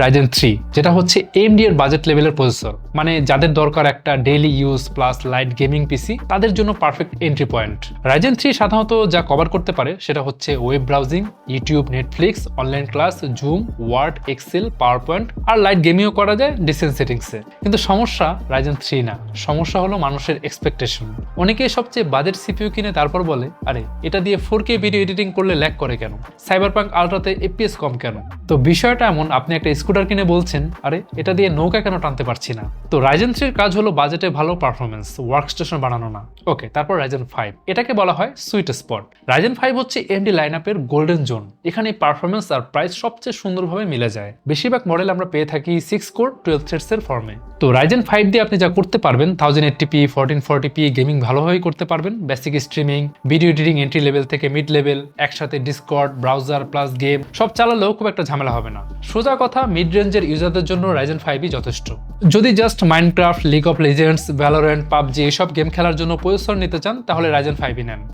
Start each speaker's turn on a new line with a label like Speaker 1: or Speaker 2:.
Speaker 1: Ryzen 3, যেটা হচ্ছে AMD এর বাজেট লেভেলের প্রসেসর, মানে যাদের দরকার একটা daily use plus light gaming পিসি, তাদের জন্য পারফেক্ট এন্ট্রি পয়েন্ট। রাইজেন 3 সাধারণত যা কভার করতে পারে সেটা হচ্ছে web browsing, YouTube, Netflix, online class, Zoom, Word, Excel, PowerPoint আর লাইট গেমিংও করা যায় ডিসেন্ট সেটিংসে। কিন্তু সমস্যা রাইজেন 3 না, সমস্যা হলো মানুষের এক্সপেকটেশন। অনেকেই সবচেয়ে বাজেট সিপিইউ কিনে তারপর বলে, আরে এটা দিয়ে 4K ভিডিও এডিটিং করলে ল্যাগ করে কেন, সাইবারপাঙ্ক আলট্রাতে FPS কম কেন। তো বিষয়টা এমন, আপনি একটা স্কুটার কিনে বলছেন, আরে এটা দিয়ে নৌকা কেন টানতে পারছি না। তো রাইজেন 3 এর কাজ হলো বাজেটে ভালো পারফরমেন্স, ওয়ার্কস্টেশন বানানো না। ওকে, তারপর রাইজেন 5, এটাকে বলা হয় সুইট স্পট। রাইজেন 5 হচ্ছে AMD লাইনআপের গোল্ডেন জোন। এখানে পারফরমেন্স আর প্রাইস সবচেয়ে সুন্দরভাবে মিলে যায়। বেশিরভাগ মডেল আমরা পেয়ে থাকি 6 কোর 12 থ্রেডস এর ফর্মে। তো রাইজেন 5 দিয়ে আপনি যা করতে পারবেন 1080p 1440p গেমিং ভালোভাবেই করতে পারবেন, basic streaming, video editing entry level থেকে মিড লেভেল, একসাথে ডিসকর্ড, ব্রাউজার প্লাস গেম সব চালালেও খুব একটা ঝামেলা হবে না। সোজা কথা, মিড রেঞ্জের ইউজারদের জন্য রাইজেন 5ই যথেষ্ট। যদি just Minecraft, league of legends, Valorant, PUBG এসব গেম খেলার জন্য প্রসেসর নিতে চান তাহলে রাইজেন 5ই নেন।